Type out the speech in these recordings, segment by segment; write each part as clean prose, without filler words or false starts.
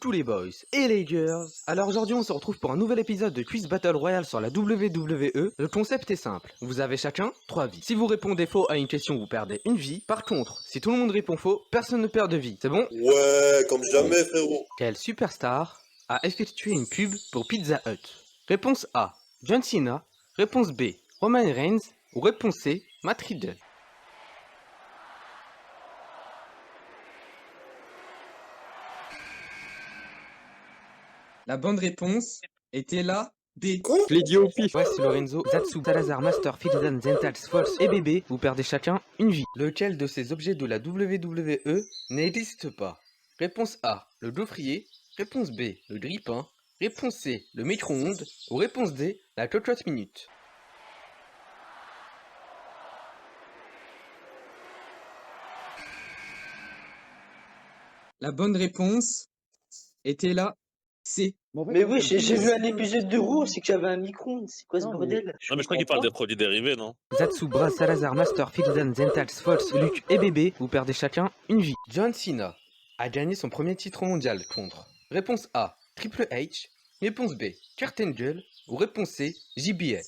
tous les boys et les girls. Alors aujourd'hui on se retrouve pour un nouvel épisode de Quiz Battle Royale sur la WWE. Le concept est simple, vous avez chacun 3 vies. Si vous répondez faux à une question, vous perdez une vie. Par contre, si tout le monde répond faux, personne ne perd de vie. C'est bon? Ouais, comme jamais frérot. Quelle superstar a effectué une pub pour Pizza Hut? Réponse A, John Cena. Réponse B, Roman Reigns. Ou réponse C, Matt Riddle. La bonne réponse était la B. Quoi? Je l'ai dit au pif. Wes Lorenzo, Zatsu, Salazar, Master, Fildan, Zentals, Fox et Bébé, vous perdez chacun une vie. Lequel de ces objets de la WWE n'existe pas? Réponse A, le gaufrier. Réponse B, le grille-pain. Réponse C, le micro-ondes. Ou réponse D, la cocotte minute. La bonne réponse était la C. Mais oui, j'ai vu un épisode de Raw, c'est que j'avais un micro-ondes. C'est quoi ce bordel? Non, mais je crois qu'il parle des produits dérivés, non? Zatsu, Braz, Salazar, Master, Fildan, Zentals, Fox, Luke et Bébé, vous perdez chacun une vie. John Cena a gagné son premier titre mondial contre. Réponse A, Triple H. Réponse B, Kurt Angle. Ou réponse C, JBL.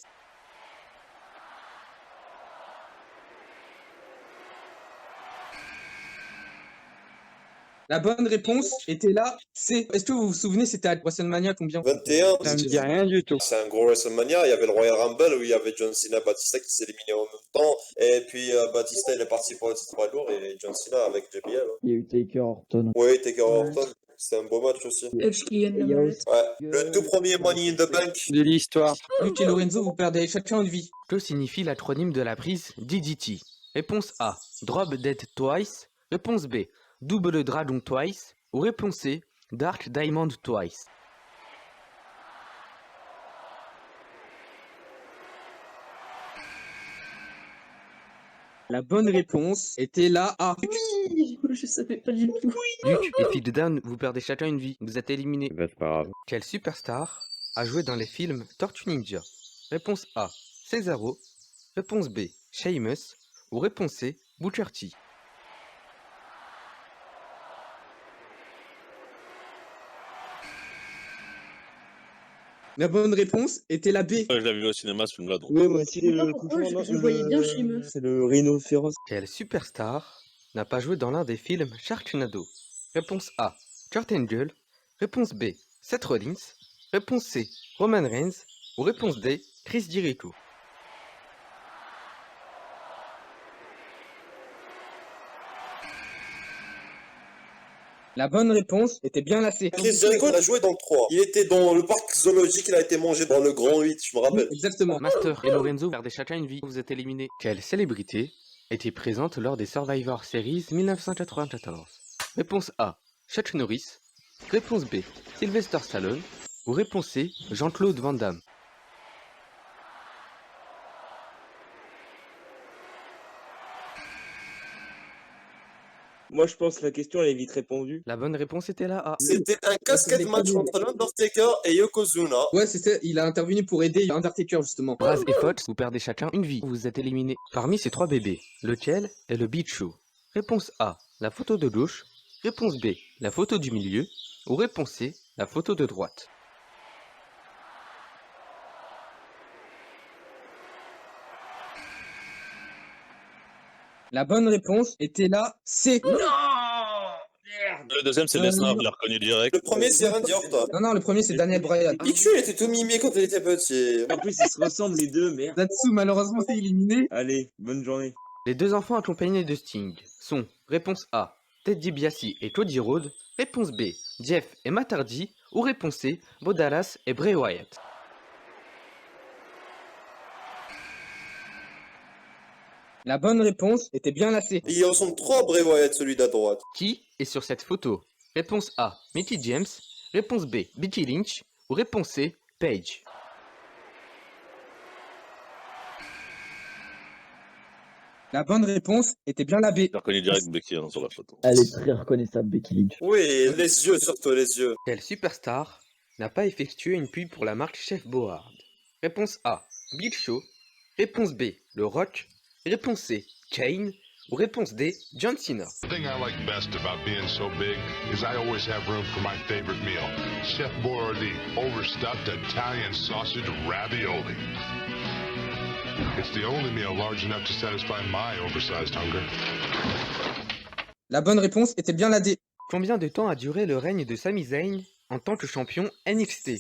La bonne réponse était la C. Est-ce que vous vous souvenez, c'était à WrestleMania combien? 21. Ça me dit rien du tout. C'est un gros WrestleMania. Il y avait le Royal Rumble où il y avait John Cena, Batista qui s'est éliminé en même temps. Et puis Batista il est parti pour le titre poids lourd et John Cena avec JBL. Il y a eu Taker Orton. Oui, Taker Orton. C'est un beau match aussi. Edge qui gagne Il la y a manette. aussi Ouais. Le tout premier Money in the Bank. De l'histoire. Luke et Lorenzo, vous perdez chacun une vie. Que signifie l'acronyme de la prise DDT? Réponse A, Drop Dead Twice. Réponse B, Double Dragon Twice. Ou réponse C, Dark Diamond Twice. La bonne réponse était la A. Oui, je savais pas du tout. Luke et Feeddown, vous perdez chacun une vie. Vous êtes éliminés. Bah, c'est pas grave. Quelle superstar a joué dans les films Tortue Ninja? Réponse A, Cesaro. Réponse B, Sheamus. Ou réponse C, Booker T. La bonne réponse était la B. Ouais, je l'avais vu au cinéma, ce film-là, donc. Oui, moi aussi, Je sais pas pourquoi, je voyais bien Sheamus. C'est le rhinocéros. Quelle superstar n'a pas joué dans l'un des films Sharknado? Réponse A, Kurt Angle. Réponse B, Seth Rollins. Réponse C, Roman Reigns. Ou réponse D, Chris Jericho. La bonne réponse était bien la C. Chris Jericho il a joué dans le 3. Il était dans le parc zoologique, il a été mangé dans le grand 8, je me rappelle. Exactement. Master et Lorenzo, vous perdez chacun une vie. Vous êtes éliminés. Quelle célébrité était présente lors des Survivor Series 1994? Réponse A, Chuck Norris. Réponse B, Sylvester Stallone. Ou réponse C, Jean-Claude Van Damme. Moi, je pense que la question, elle est vite répondue. La bonne réponse était la A. C'était un cascade match entre l'Undertaker et Yokozuna. Ouais, c'est ça. Il a intervenu pour aider Undertaker, justement. Braz et Fox, vous perdez chacun une vie. Vous êtes éliminés. Parmi ces 3 bébés, lequel est le Beat Show? Réponse A, la photo de gauche. Réponse B, la photo du milieu. Ou réponse C, la photo de droite. La bonne réponse était la C. Le deuxième, c'est Lesnar, je l'ai reconnu direct. Le premier c'est Randy Orton. Non, le premier, c'est Daniel Bryan. Pichu il était tout mimé quand il était petit. En plus, ils se ressemblent les deux, merde. Zatsu, malheureusement, est éliminé. Allez, bonne journée. Les 2 enfants accompagnés de Sting sont réponse A, Ted DiBiase et Cody Rhodes. Réponse B, Jeff et Matt Hardy. Ou réponse C, Bo Dallas et Bray Wyatt. La bonne réponse était bien la C. Il ressemble trop à Bray Wyatt, celui d'à droite. Qui est sur cette photo? Réponse A, Mickey James. Réponse B, Becky Lynch. Ou réponse C, Paige. La bonne réponse était bien la B. Je l'ai reconnu direct Becky hein, sur la photo. Elle est très reconnaissable, Becky Lynch. Oui, les yeux, surtout les yeux. Quelle superstar n'a pas effectué une pub pour la marque Chef Boyard? Réponse A, Big Show. Réponse B, Le Rock. Réponse C, Kane. ou réponse D, John Cena? The thing I like best about being so big is I always have room for my favorite meal. Chef Boyardee, overstuffed Italian sausage ravioli. It's the only meal large enough to satisfy my oversized hunger. La bonne réponse était bien la D. Combien de temps a duré le règne de Sami Zayn en tant que champion NXT?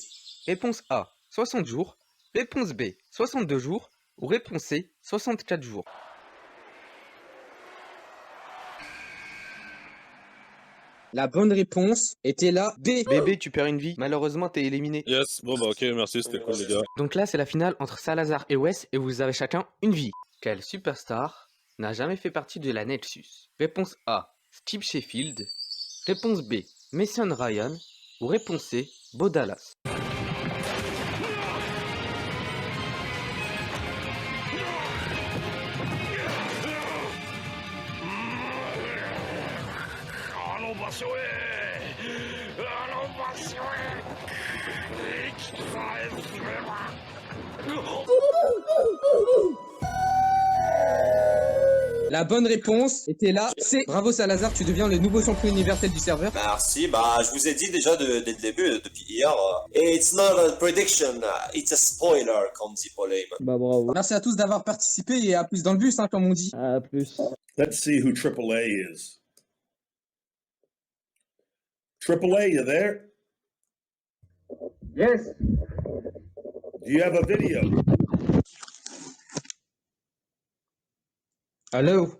Réponse A, 60 jours. Réponse B, 62 jours. Ou réponse C, 64 jours. La bonne réponse était la D. Bébé, tu perds une vie. Malheureusement, t'es éliminé. Yes, bon bah ok, merci, c'était cool les gars. Donc là, c'est la finale entre Salazar et Wes et vous avez chacun une vie. Quel superstar n'a jamais fait partie de la Nexus? Réponse A, Steve Sheffield. Réponse B, Mason Ryan. Ou réponse C, Bo Dallas. La bonne réponse était là. C. Bravo Salazar, tu deviens le nouveau champion universel du serveur. Merci, bah je vous ai dit déjà dès le début, depuis hier. It's not a prediction, it's a spoiler, comme dit Paul Heyman. Bah bravo. Merci à tous d'avoir participé et à plus dans le bus, hein, comme on dit. À plus. Let's see who AAA is. AAA, you there? Yes. Do you have a video? Hello.